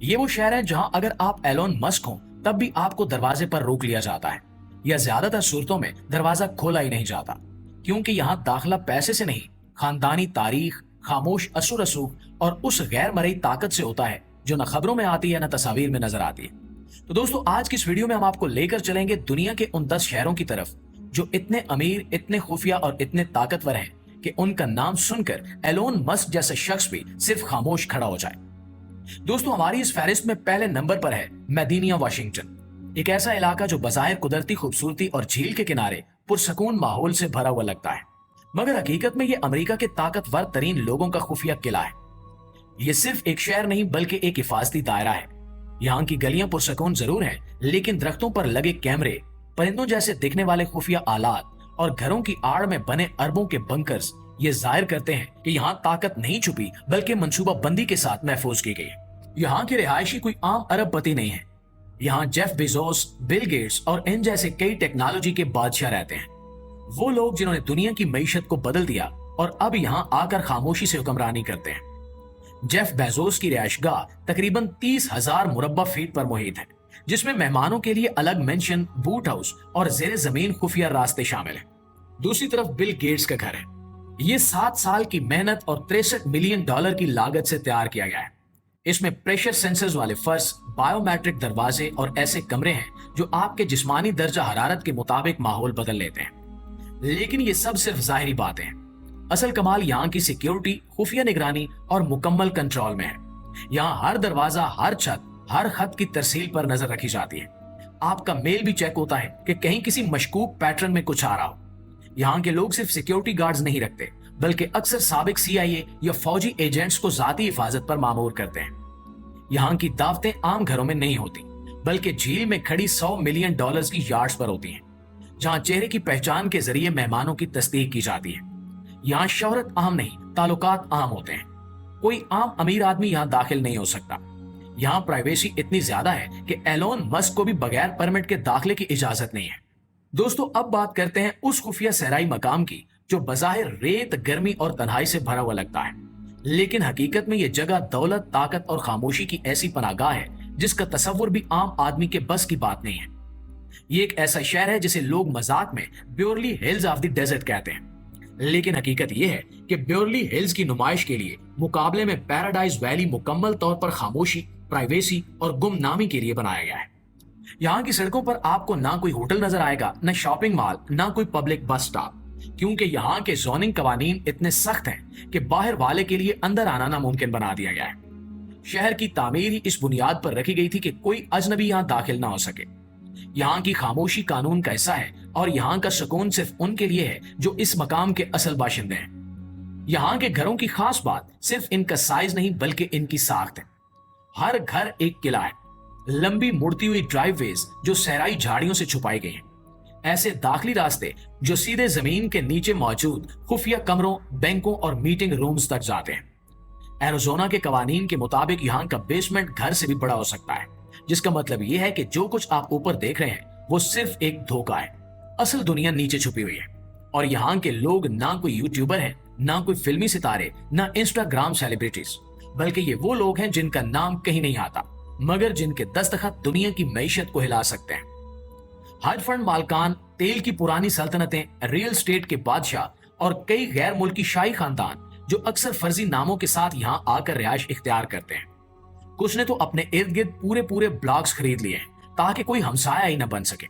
ये वो शहर है जहां अगर आप एलोन मस्क हो तब भी आपको दरवाजे पर रोक लिया जाता है, या ज्यादातर सूरतों में दरवाजा खोला ही नहीं जाता, क्योंकि यहाँ दाखिला पैसे से नहीं, खानदानी तारीख, खामोश असुर रसूख और उस गैर मरई ताकत से होता है जो न खबरों में आती है न तस्वीर में नजर आती है। तो दोस्तों, आज की इस वीडियो में हम आपको लेकर चलेंगे दुनिया के उन 10 शहरों की तरफ जो इतने अमीर, इतने खुफिया और इतने ताकतवर हैं कि उनका नाम सुनकर एलोन मस्क जैसा शख्स भी सिर्फ खामोश खड़ा हो जाए। दोस्तों, हमारी इस फहरिस्त में पहले नंबर पर है मेदिनिया, वाशिंगटन। एक ऐसा इलाका जो बज़ाहिर कुदरती खूबसूरती और झील के किनारे पुरसकून माहौल से भरा हुआ लगता है, मगर हकीकत में ये अमेरिका के ताकतवर तरीन लोगों का खुफिया किला है। ये सिर्फ एक शहर नहीं बल्कि एक हिफाजती दायरा है। यहाँ की गलियां पुरसकून जरूर हैं, लेकिन दरख्तों पर लगे कैमरे, परिंदों जैसे दिखने वाले खुफिया आलात और घरों की आड़ में बने अरबों के बंकर्स ये जाहिर करते हैं कि यहाँ ताकत नहीं छुपी बल्कि मंसूबा बंदी के साथ महफूज की गई है। यहाँ के रिहायशी कोई आम अरबपति नहीं है। यहाँ जेफ बेजोस, बिल गेट्स और इन जैसे कई टेक्नोलॉजी के बादशाह रहते हैं। वो लोग जिन्होंने दुनिया की मईशत को बदल दिया और अब यहाँ आकर खामोशी से हुक्मरानी करते हैं। जेफ बेजोस की रिहायशगाह तकरीबन 30,000 मुरब्बा फीट पर मुहित है, जिसमें मेहमानों के लिए अलग मेंशन, बूट हाउस और जेर जमीन खुफिया रास्ते शामिल हैं। दूसरी तरफ बिल गेट्स का घर है। ये 7 साल की मेहनत और $63 मिलियन की लागत से तैयार किया गया है। इसमें प्रेशर सेंसर्स वाले फर्श, बायोमेट्रिक दरवाजे और ऐसे कमरे हैं जो आपके जिस्मानी दर्जा हरारत के मुताबिक माहौल बदल लेते हैं। लेकिन ये सब सिर्फ जाहिरी बातें हैं। असल कमाल यहाँ की सिक्योरिटी, खुफिया निगरानी और मुकम्मल कंट्रोल में है। यहाँ हर दरवाजा, हर छत, हर खत की तरसील पर नजर रखी जाती है। आपका मेल भी चेक होता है कि कहीं किसी मशकूक पैटर्न में कुछ आ रहा हो। यहाँ के लोग सिर्फ सिक्योरिटी गार्ड्स नहीं रखते, बल्कि अक्सर साबिक CIA या फौजी एजेंट्स को जाती हिफाजत पर मामूर करते हैं। यहाँ की दावतें आम घरों में नहीं होती, बल्कि झील में खड़ी $100 मिलियन की यार्ड्स पर होती हैं, जहाँ चेहरे की पहचान के जरिए मेहमानों की तस्दीक की जाती है। यहाँ शोहरत आम नहीं, ताल्लुकात आम होते हैं। कोई आम अमीर आदमी यहाँ दाखिल नहीं हो सकता। यहाँ प्राइवेसी इतनी ज्यादा है कि एलोन मस्क को भी बगैर परमिट के दाखिले की इजाजत नहीं है। दोस्तों, अब बात करते हैं उस खुफिया सहराई मकाम की जो बज़ाहिर रेत, गर्मी और तन्हाई से भरा हुआ लगता है, लेकिन हकीकत में यह जगह दौलत, ताकत और खामोशी की ऐसी पनाहगाह है जिसका तसव्वुर भी आम आदमी के बस की बात नहीं है। ये एक ऐसा शहर है जिसे लोग मजाक में ब्योरली हिल्स ऑफ द डेजर्ट कहते हैं, लेकिन हकीकत यह है कि ब्योरली हिल्स की नुमाइश के लिए मुकाबले में पैराडाइज वैली मुकम्मल तौर पर खामोशी, प्राइवेसी और गुमनामी के लिए बनाया गया है। यहाँ की सड़कों पर आपको ना कोई होटल नजर आएगा, न शॉपिंग मॉल, ना कोई पब्लिक बस स्टॉप, क्योंकि यहाँ के जोनिंग कवानीन इतने सख्त हैं कि बाहर वाले के लिए अंदर आना नामुमकिन बना दिया गया है। शहर की तामीर ही इस बुनियाद पर रखी गई थी कि कोई अजनबी यहाँ दाखिल ना हो सके। यहाँ की खामोशी कानून का हिस्सा है और यहाँ का सुकून सिर्फ उनके लिए है जो इस मकाम के असल बाशिंदे हैं। यहाँ के घरों की खास बात सिर्फ इनका साइज नहीं बल्कि इनकी साख्त है। हर घर एक किला है। लंबी मुड़ती हुई ड्राइववेज जो सहराई झाड़ियों से छुपाई गई हैं। ऐसे दाखिली रास्ते जो सीधे जमीन के नीचे मौजूद खुफिया कमरों, बैंकों और मीटिंग रूम्स तक जाते हैं। एरिज़ोना के कवानीन के मुताबिक यहाँ का बेसमेंट घर से भी बड़ा हो सकता है, जिसका मतलब यह है कि जो कुछ आप ऊपर देख रहे हैं वो सिर्फ एक धोखा है। असल दुनिया नीचे छुपी हुई है। और यहाँ के लोग ना कोई यूट्यूबर है, ना कोई फिल्मी सितारे, ना इंस्टाग्राम सेलिब्रिटीज, बल्कि ये वो लोग हैं जिनका नाम कहीं नहीं आता, मगर जिनके दस्तखत दुनिया की मईशत को हिला सकते हैं। हज फंड मालकान, तेल की पुरानी सल्तनतें, रियल स्टेट के बादशाह और कई गैर मुल्की शाही खानदान जो अक्सर फर्जी नामों के साथ यहाँ आकर रिहाइश इख्तियार करते हैं। कुछ ने तो अपने इर्द गिर्द पूरे पूरे ब्लॉक्स खरीद लिए हैं ताकि कोई हमसाया ही न बन सके।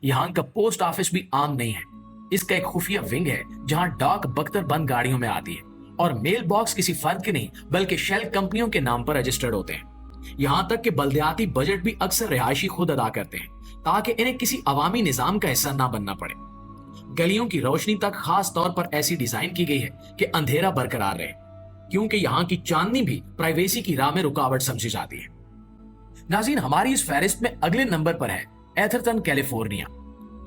यहाँ का पोस्ट ऑफिस भी आम नहीं है। इसका एक खुफिया विंग है जहाँ डाक बख्तर बंद गाड़ियों में आती है और मेल बॉक्स किसी फर्द के नहीं बल्कि शेल कंपनियों के नाम पर रजिस्टर्ड होते हैं। यहाँ तक कि बल्दियाती बजट भी अक्सर रिहायशी खुद अदा करते हैं ताकि इन्हें किसी अवामी निजाम का हिस्सा ना बनना पड़े। गलियों की रोशनी तक खास तौर पर ऐसी डिजाइन की गई है कि अंधेरा बरकरार रहे, क्योंकि यहाँ की चांदनी भी प्राइवेसी की राह में रुकावट समझी जाती है। नाज़रीन, हमारी इस फहरिस्त में अगले नंबर पर है एथरटन, कैलिफोर्निया।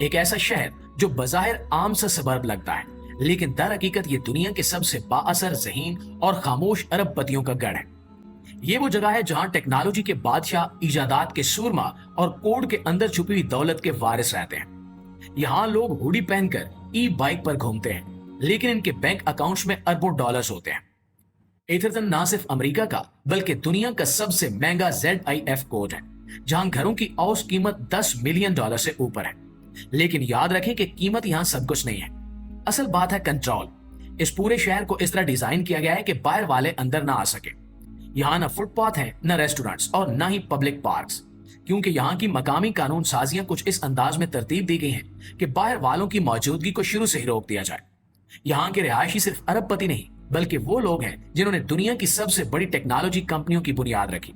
एक ऐसा शहर जो बज़ाहिर आम सा सबर्ब लगता है, लेकिन दर हकीकत ये दुनिया के सबसे बाअसर, ज़हीन और खामोश अरबपतियों का गढ़ है। ये वो जगह है जहां टेक्नोलॉजी के बादशाह, इजादात के सूरमा और कोड के अंदर छुपी हुई दौलत के वारिस रहते हैं। यहाँ लोग हुडी पहनकर ई बाइक पर घूमते हैं, लेकिन इनके बैंक अकाउंट्स में अरबों डॉलर्स होते हैं। एथरटन ना सिर्फ अमेरिका का बल्कि दुनिया का सबसे महंगा ZIF कोड है, जहां घरों की औसत कीमत $10 मिलियन से ऊपर है। लेकिन याद रखें कि कीमत यहां सब कुछ नहीं है, असल बात है कंट्रोल। इस पूरे शहर को इस तरह डिजाइन किया गया है कि बाहर वाले अंदर ना आ सके। यहाँ ना फुटपाथ है, न रेस्टोरेंट्स और न ही पब्लिक पार्क्स, क्योंकि यहाँ की मकामी कानून साजियां कुछ इस अंदाज में तरतीब दी गई हैं कि बाहर वालों की मौजूदगी को शुरू से ही रोक दिया जाए। यहाँ के रिहायशी सिर्फ अरबपति नहीं बल्कि वो लोग हैं जिन्होंने दुनिया की सबसे बड़ी टेक्नोलॉजी कंपनियों की बुनियाद रखी,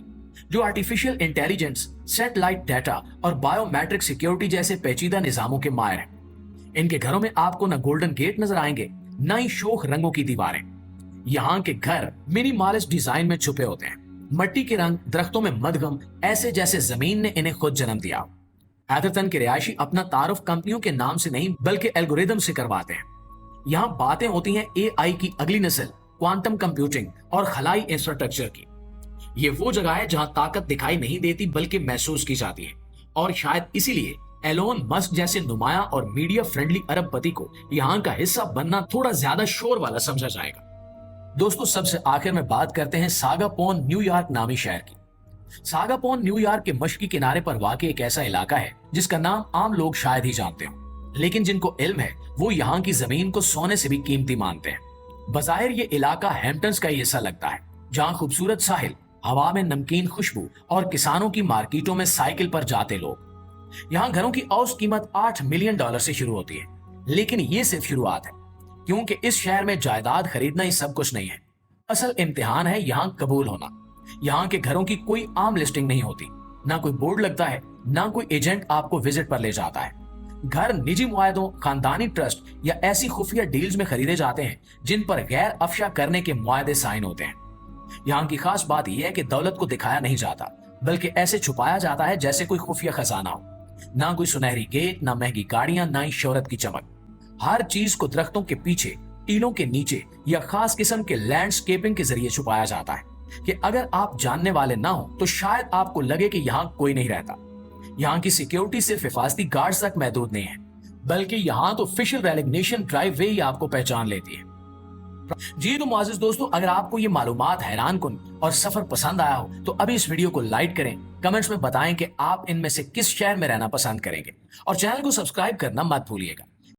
जो आर्टिफिशियल इंटेलिजेंस, सैटेलाइट डाटा और बायोमेट्रिक सिक्योरिटी जैसे पेचीदा निजामों के माहिर हैं। इनके घरों में आपको न गोल्डन गेट नजर आएंगे, न ही शोख रंगों की दीवारें। यहाँ के घर मिनिमलिस्ट डिजाइन में छुपे होते हैं, मट्टी के रंग, दरख्तों में मदगम, ऐसे जैसे जमीन ने इन्हें खुद जन्म दिया। एथरटन के रिहायशी अपना तारुफ कंपनियों के नाम से नहीं बल्कि एल्गोरिदम से करवाते हैं। यहाँ बातें होती हैं AI की अगली नस्ल, क्वांटम कंप्यूटिंग और खलाई इंफ्रास्ट्रक्चर की। ये वो जगह है जहां ताकत दिखाई नहीं देती बल्कि महसूस की जाती है, और शायद इसीलिए एलोन मस्क जैसे नुमाया और मीडिया फ्रेंडली अरबपति को यहाँ का हिस्सा बनना थोड़ा ज्यादा शोर वाला समझा जाएगा। दोस्तों, सबसे आखिर में बात करते हैं सागापोन न्यूयॉर्क नामी शहर की। सागापोन न्यूयॉर्क के मशरकी किनारे पर वाक़ई एक ऐसा इलाका है जिसका नाम आम लोग शायद ही जानते हो, लेकिन जिनको इल्म है वो यहाँ की जमीन को सोने से भी कीमती मानते हैं। बज़ाहिर ये इलाका हैम्पटन्स का ही हिस्सा लगता है, जहाँ खूबसूरत साहिल, हवा में नमकीन खुशबू और किसानों की मार्केटों में साइकिल पर जाते लोग। यहाँ घरों की औसत कीमत $8 मिलियन से शुरू होती है, लेकिन ये सिर्फ शुरुआत है, क्योंकि इस शहर में जायदाद खरीदना ही सब कुछ नहीं है। असल इम्तिहान है यहाँ कबूल होना। यहाँ के घरों की कोई आम लिस्टिंग नहीं होती, ना कोई बोर्ड लगता है, ना कोई एजेंट आपको विजिट पर ले जाता है। घर निजी मुआहदों, खानदानी ट्रस्ट या ऐसी खुफिया डील्स में खरीदे जाते हैं जिन पर गैर अफशा करने के मुआहदे साइन होते हैं। यहाँ की खास बात यह है कि दौलत को दिखाया नहीं जाता बल्कि ऐसे छुपाया जाता है जैसे कोई खुफिया खजाना हो। ना कोई सुनहरी गेट, ना महंगी गाड़ियां, ना ही शोहरत की चमक। हर चीज को दरख्तों के पीछे, टीलों के नीचे या खास किस्म के लैंडस्केपिंग के जरिए छुपाया जाता है कि अगर आप जानने वाले ना हो तो शायद आपको लगे कि यहाँ कोई नहीं रहता। यहाँ की सिक्योरिटी सिर्फ हिफाजती गार्ड्स तक महदूद नहीं है, बल्कि यहाँ तो फेशियल रेकग्निशन ड्राइव वे ही आपको पहचान लेती है। जी तो मुआज़िज़ दोस्तों, अगर आपको ये मालूमात हैरान कुन और सफर पसंद आया हो तो अभी इस वीडियो को लाइक करें, कमेंट्स में बताएं कि आप इनमें से किस शहर में रहना पसंद करेंगे, और चैनल को सब्सक्राइब करना मत भूलिएगा।